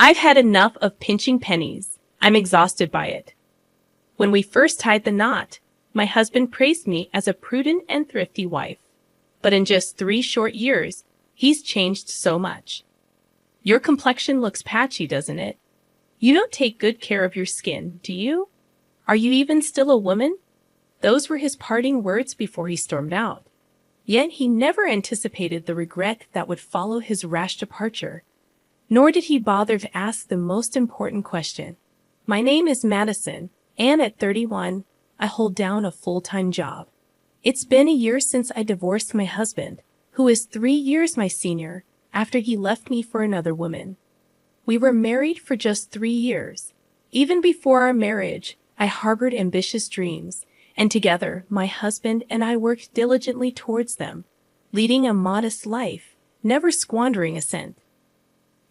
I've had enough of pinching pennies. I'm exhausted by it. When we first tied the knot, my husband praised me as a prudent and thrifty wife. But in just 3 short years, he's changed so much. Your complexion looks patchy, doesn't it? You don't take good care of your skin, do you? Are you even still a woman? Those were his parting words before he stormed out. Yet he never anticipated the regret that would follow his rash departure. Nor did he bother to ask the most important question. My name is Madison, and at 31, I hold down a full-time job. It's been a year since I divorced my husband, who is 3 years my senior, after he left me for another woman. We were married for just 3 years. Even before our marriage, I harbored ambitious dreams, and together, my husband and I worked diligently towards them, leading a modest life, never squandering a cent.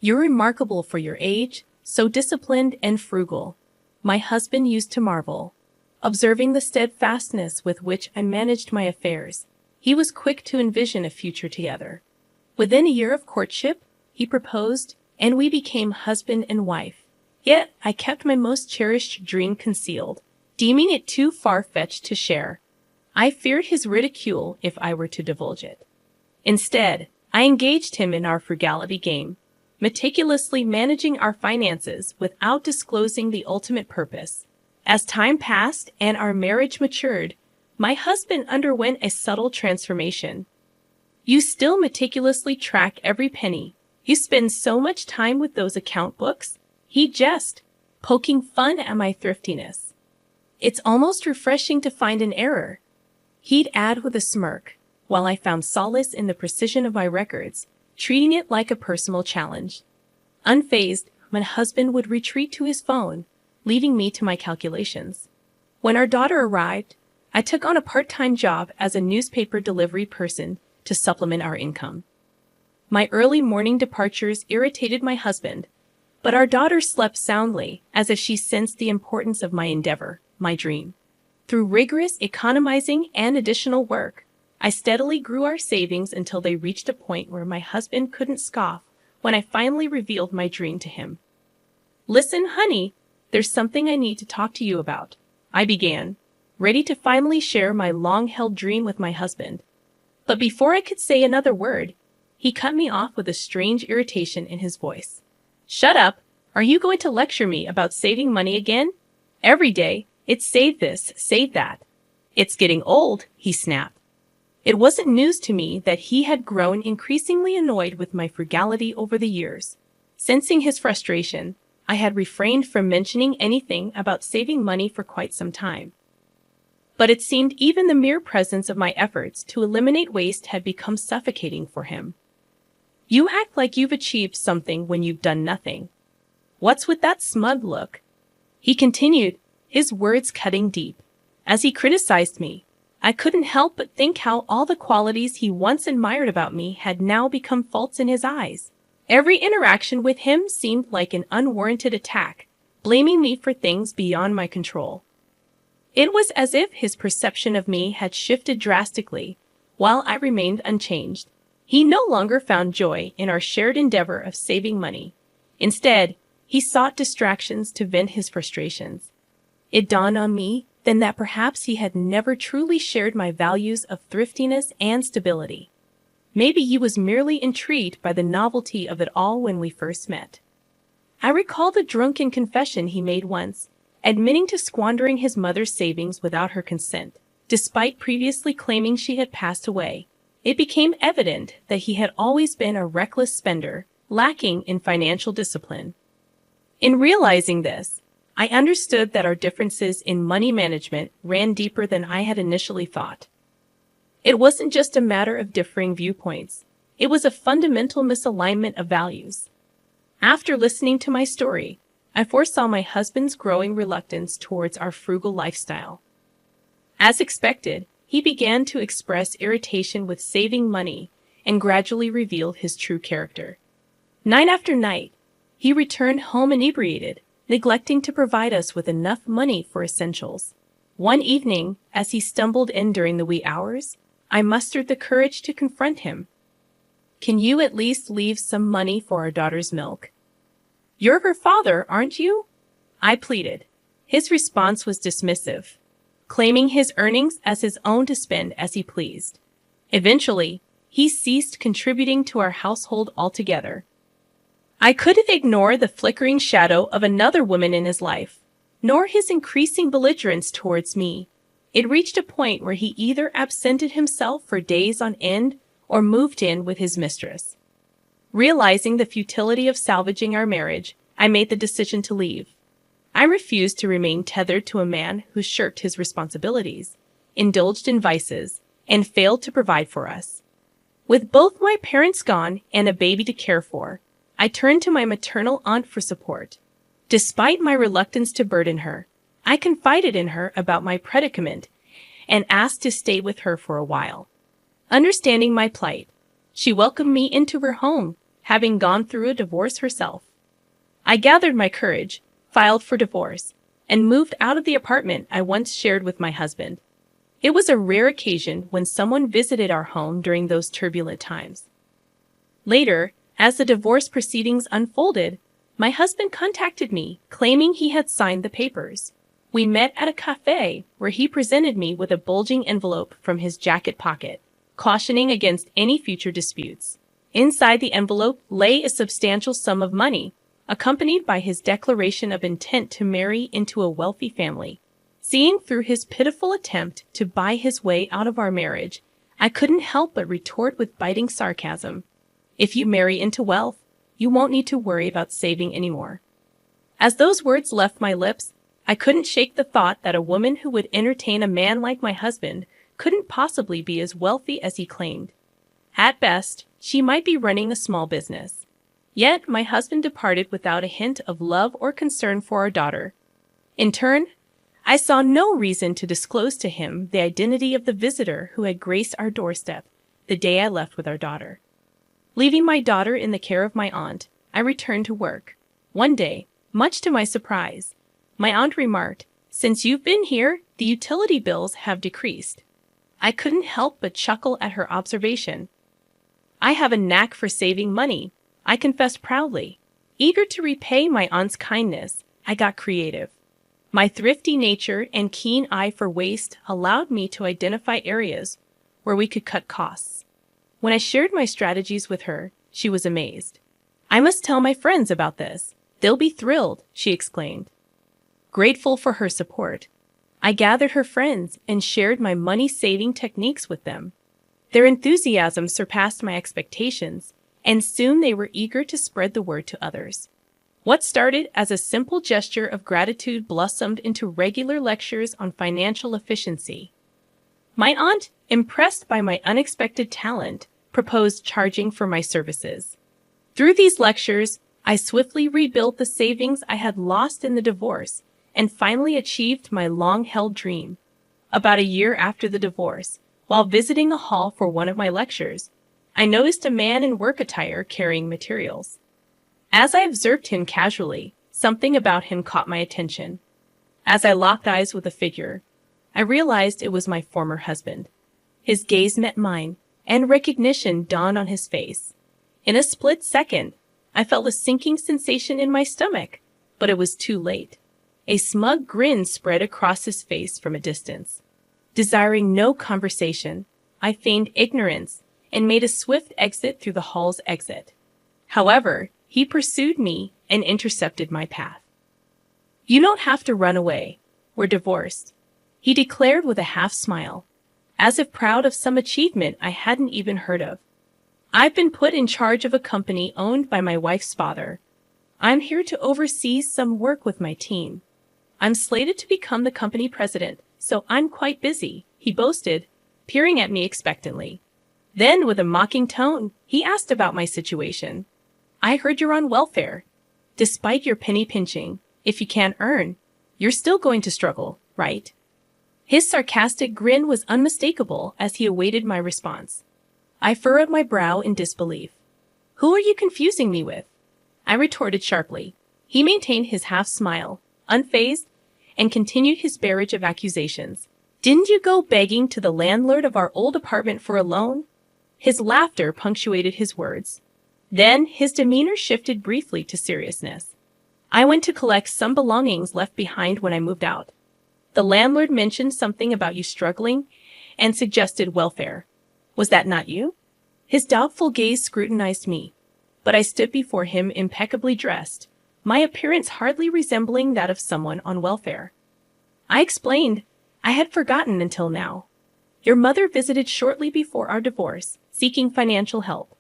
You're remarkable for your age, so disciplined and frugal. My husband used to marvel, observing the steadfastness with which I managed my affairs. He was quick to envision a future together. Within a year of courtship, he proposed, and we became husband and wife. Yet, I kept my most cherished dream concealed, deeming it too far-fetched to share. I feared his ridicule if I were to divulge it. Instead, I engaged him in our frugality game, meticulously managing our finances without disclosing the ultimate purpose. As time passed and our marriage matured, my husband underwent a subtle transformation. You still meticulously track every penny. You spend so much time with those account books. He jest, poking fun at my thriftiness. It's almost refreshing to find an error. He'd add with a smirk, while I found solace in the precision of my records, treating it like a personal challenge. Unfazed, my husband would retreat to his phone, leaving me to my calculations. When our daughter arrived, I took on a part-time job as a newspaper delivery person to supplement our income. My early morning departures irritated my husband, but our daughter slept soundly, as if she sensed the importance of my endeavor, my dream. Through rigorous economizing and additional work, I steadily grew our savings until they reached a point where my husband couldn't scoff when I finally revealed my dream to him. "Listen, honey, there's something I need to talk to you about," I began, ready to finally share my long-held dream with my husband. But before I could say another word, he cut me off with a strange irritation in his voice. "Shut up! Are you going to lecture me about saving money again? Every day, it's save this, save that. It's getting old," he snapped. It wasn't news to me that he had grown increasingly annoyed with my frugality over the years. Sensing his frustration, I had refrained from mentioning anything about saving money for quite some time. But it seemed even the mere presence of my efforts to eliminate waste had become suffocating for him. "You act like you've achieved something when you've done nothing. What's with that smug look?" he continued, his words cutting deep. As he criticized me, I couldn't help but think how all the qualities he once admired about me had now become faults in his eyes. Every interaction with him seemed like an unwarranted attack, blaming me for things beyond my control. It was as if his perception of me had shifted drastically, while I remained unchanged. He no longer found joy in our shared endeavor of saving money. Instead, he sought distractions to vent his frustrations. It dawned on me then that perhaps he had never truly shared my values of thriftiness and stability. Maybe he was merely intrigued by the novelty of it all when we first met. I recall the drunken confession he made once, admitting to squandering his mother's savings without her consent, despite previously claiming she had passed away. It became evident that he had always been a reckless spender, lacking in financial discipline. In realizing this, I understood that our differences in money management ran deeper than I had initially thought. It wasn't just a matter of differing viewpoints. It was a fundamental misalignment of values. After listening to my story, I foresaw my husband's growing reluctance towards our frugal lifestyle. As expected, he began to express irritation with saving money and gradually revealed his true character. Night after night, he returned home inebriated, neglecting to provide us with enough money for essentials. One evening, as he stumbled in during the wee hours, I mustered the courage to confront him. "Can you at least leave some money for our daughter's milk? You're her father, aren't you? I pleaded. His response was dismissive, claiming his earnings as his own to spend as he pleased. Eventually, he ceased contributing to our household altogether. I couldn't ignore the flickering shadow of another woman in his life, nor his increasing belligerence towards me. It reached a point where he either absented himself for days on end or moved in with his mistress. Realizing the futility of salvaging our marriage, I made the decision to leave. I refused to remain tethered to a man who shirked his responsibilities, indulged in vices, and failed to provide for us. With both my parents gone and a baby to care for, I turned to my maternal aunt for support. Despite my reluctance to burden her, I confided in her about my predicament and asked to stay with her for a while. Understanding my plight, she welcomed me into her home, having gone through a divorce herself. I gathered my courage, filed for divorce, and moved out of the apartment I once shared with my husband. It was a rare occasion when someone visited our home during those turbulent times. Later, as the divorce proceedings unfolded, my husband contacted me, claiming he had signed the papers. We met at a cafe where he presented me with a bulging envelope from his jacket pocket, cautioning against any future disputes. Inside the envelope lay a substantial sum of money, accompanied by his declaration of intent to marry into a wealthy family. Seeing through his pitiful attempt to buy his way out of our marriage, I couldn't help but retort with biting sarcasm. If you marry into wealth, you won't need to worry about saving anymore. As those words left my lips, I couldn't shake the thought that a woman who would entertain a man like my husband couldn't possibly be as wealthy as he claimed. At best, she might be running a small business. Yet my husband departed without a hint of love or concern for our daughter. In turn, I saw no reason to disclose to him the identity of the visitor who had graced our doorstep the day I left with our daughter. Leaving my daughter in the care of my aunt, I returned to work. One day, much to my surprise, my aunt remarked, "Since you've been here, the utility bills have decreased." I couldn't help but chuckle at her observation. I have a knack for saving money, I confessed proudly. Eager to repay my aunt's kindness, I got creative. My thrifty nature and keen eye for waste allowed me to identify areas where we could cut costs. When I shared my strategies with her, she was amazed. "I must tell my friends about this. They'll be thrilled," she exclaimed. Grateful for her support, I gathered her friends and shared my money-saving techniques with them. Their enthusiasm surpassed my expectations, and soon they were eager to spread the word to others. What started as a simple gesture of gratitude blossomed into regular lectures on financial efficiency. My aunt, impressed by my unexpected talent, proposed charging for my services. Through these lectures, I swiftly rebuilt the savings I had lost in the divorce and finally achieved my long-held dream. About a year after the divorce, while visiting a hall for one of my lectures, I noticed a man in work attire carrying materials. As I observed him casually, something about him caught my attention. As I locked eyes with the figure, I realized it was my former husband. His gaze met mine, and recognition dawned on his face. In a split second, I felt a sinking sensation in my stomach, but it was too late. A smug grin spread across his face from a distance. Desiring no conversation, I feigned ignorance and made a swift exit through the hall's exit. However, he pursued me and intercepted my path. "You don't have to run away. We're divorced," he declared with a half smile, as if proud of some achievement I hadn't even heard of. "I've been put in charge of a company owned by my wife's father. I'm here to oversee some work with my team. I'm slated to become the company president, so I'm quite busy," he boasted, peering at me expectantly. Then, with a mocking tone, he asked about my situation. "I heard you're on welfare. Despite your penny pinching, if you can't earn, you're still going to struggle, right?" His sarcastic grin was unmistakable as he awaited my response. I furrowed my brow in disbelief. "Who are you confusing me with?" I retorted sharply. He maintained his half smile, unfazed, and continued his barrage of accusations. "Didn't you go begging to the landlord of our old apartment for a loan?" His laughter punctuated his words. Then his demeanor shifted briefly to seriousness. I went to collect some belongings left behind when I moved out. The landlord mentioned something about you struggling and suggested welfare. Was that not you? His doubtful gaze scrutinized me, but I stood before him impeccably dressed, my appearance hardly resembling that of someone on welfare. I explained. I had forgotten until now. Your mother visited shortly before our divorce, seeking financial help.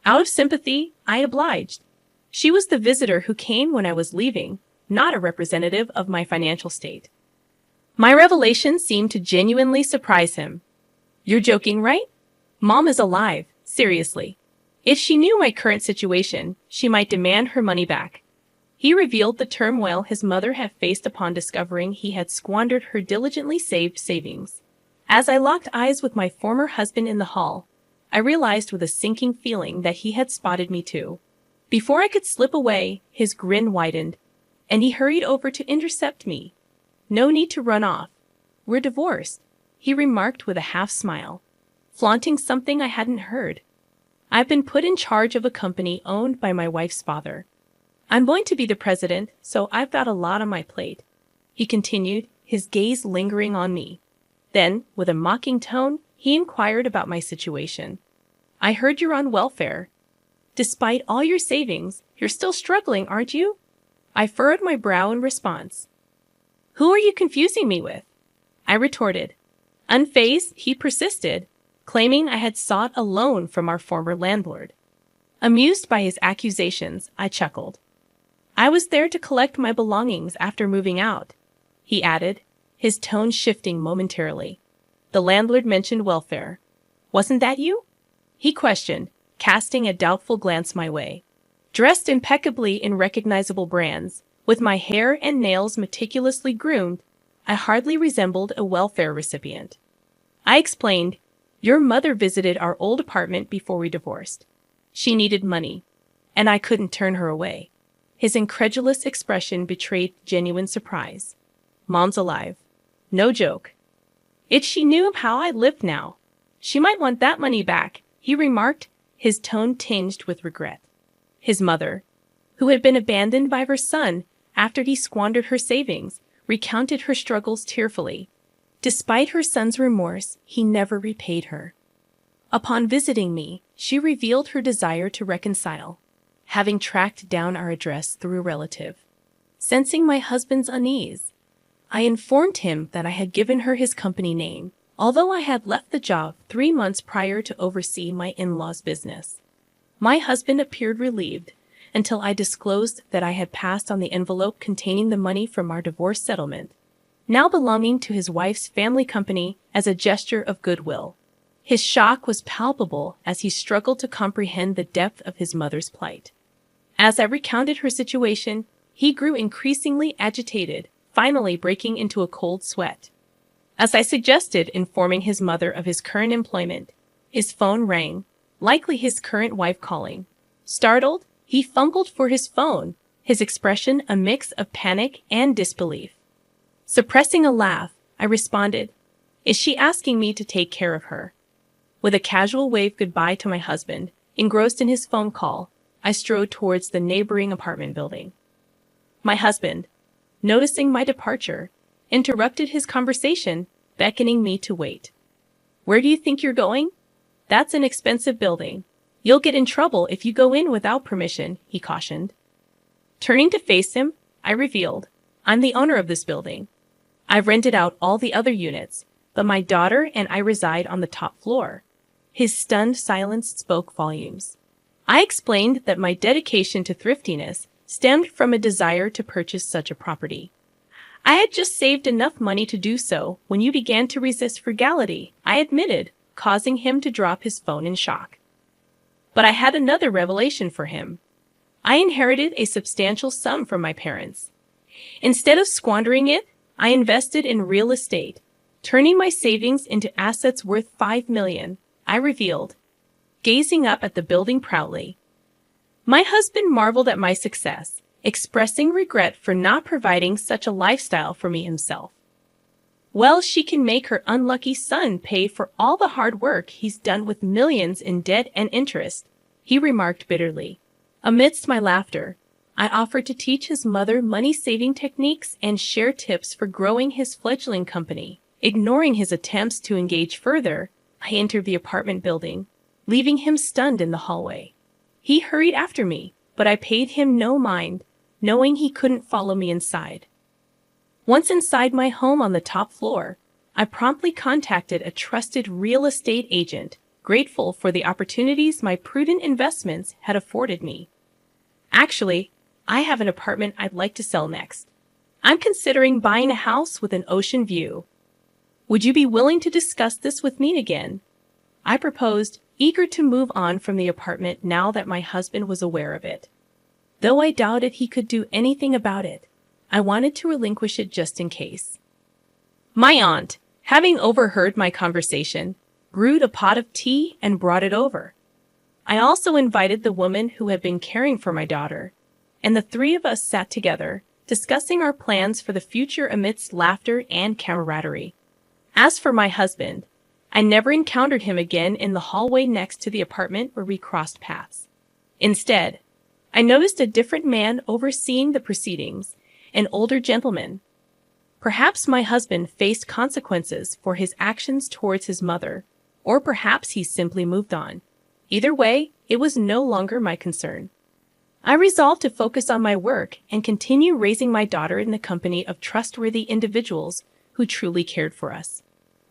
Out of sympathy, I obliged. She was the visitor who came when I was leaving, not a representative of my financial state. My revelation seemed to genuinely surprise him. You're joking, right? Mom is alive, seriously. If she knew my current situation, she might demand her money back. He revealed the turmoil his mother had faced upon discovering he had squandered her diligently saved savings. As I locked eyes with my former husband in the hall, I realized with a sinking feeling that he had spotted me too. Before I could slip away, his grin widened, and he hurried over to intercept me. No need to run off. We're divorced, he remarked with a half smile, flaunting something I hadn't heard. I've been put in charge of a company owned by my wife's father. I'm going to be the president, so I've got a lot on my plate, he continued, his gaze lingering on me. Then, with a mocking tone, he inquired about my situation. I heard you're on welfare. Despite all your savings, you're still struggling, aren't you? I furrowed my brow in response. Who are you confusing me with? I retorted. Unfazed, he persisted, claiming I had sought a loan from our former landlord. Amused by his accusations, I chuckled. I was there to collect my belongings after moving out, he added, his tone shifting momentarily. The landlord mentioned welfare. Wasn't that you? He questioned, casting a doubtful glance my way. Dressed impeccably in recognizable brands, with my hair and nails meticulously groomed, I hardly resembled a welfare recipient. I explained, your mother visited our old apartment before we divorced. She needed money, and I couldn't turn her away. His incredulous expression betrayed genuine surprise. Mom's alive. No joke. If she knew how I lived now, she might want that money back, he remarked, his tone tinged with regret. His mother, who had been abandoned by her son after he squandered her savings, recounted her struggles tearfully. Despite her son's remorse, he never repaid her. Upon visiting me, she revealed her desire to reconcile, having tracked down our address through a relative. Sensing my husband's unease, I informed him that I had given her his company name, although I had left the job 3 months prior to oversee my in-laws' business. My husband appeared relieved until I disclosed that I had passed on the envelope containing the money from our divorce settlement, now belonging to his wife's family company, as a gesture of goodwill. His shock was palpable as he struggled to comprehend the depth of his mother's plight. As I recounted her situation, he grew increasingly agitated, finally breaking into a cold sweat. As I suggested informing his mother of his current employment, his phone rang, likely his current wife calling. Startled, he fumbled for his phone, his expression a mix of panic and disbelief. Suppressing a laugh, I responded, "Is she asking me to take care of her?" With a casual wave goodbye to my husband, engrossed in his phone call, I strode towards the neighboring apartment building. My husband, noticing my departure, interrupted his conversation, beckoning me to wait. "Where do you think you're going? That's an expensive building. You'll get in trouble if you go in without permission," he cautioned. Turning to face him, I revealed, "I'm the owner of this building. I've rented out all the other units, but my daughter and I reside on the top floor." His stunned silence spoke volumes. I explained that my dedication to thriftiness stemmed from a desire to purchase such a property. "I had just saved enough money to do so when you began to resist frugality," I admitted, causing him to drop his phone in shock. But I had another revelation for him. I inherited a substantial sum from my parents. Instead of squandering it, I invested in real estate, turning my savings into assets worth $5 million, I revealed, gazing up at the building proudly. My husband marveled at my success, expressing regret for not providing such a lifestyle for me himself. "Well, she can make her unlucky son pay for all the hard work he's done with millions in debt and interest," he remarked bitterly. Amidst my laughter, I offered to teach his mother money-saving techniques and share tips for growing his fledgling company. Ignoring his attempts to engage further, I entered the apartment building, leaving him stunned in the hallway. He hurried after me, but I paid him no mind, knowing he couldn't follow me inside. Once inside my home on the top floor, I promptly contacted a trusted real estate agent, grateful for the opportunities my prudent investments had afforded me. Actually, I have an apartment I'd like to sell next. I'm considering buying a house with an ocean view. Would you be willing to discuss this with me again? I proposed, eager to move on from the apartment now that my husband was aware of it. Though I doubted he could do anything about it, I wanted to relinquish it just in case. My aunt, having overheard my conversation, brewed a pot of tea and brought it over. I also invited the woman who had been caring for my daughter, and the three of us sat together, discussing our plans for the future amidst laughter and camaraderie. As for my husband, I never encountered him again in the hallway next to the apartment where we crossed paths. Instead, I noticed a different man overseeing the proceedings, an older gentleman. Perhaps my husband faced consequences for his actions towards his mother, or perhaps he simply moved on. Either way, it was no longer my concern. I resolved to focus on my work and continue raising my daughter in the company of trustworthy individuals who truly cared for us.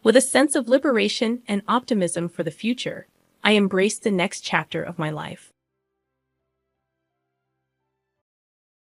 With a sense of liberation and optimism for the future, I embraced the next chapter of my life.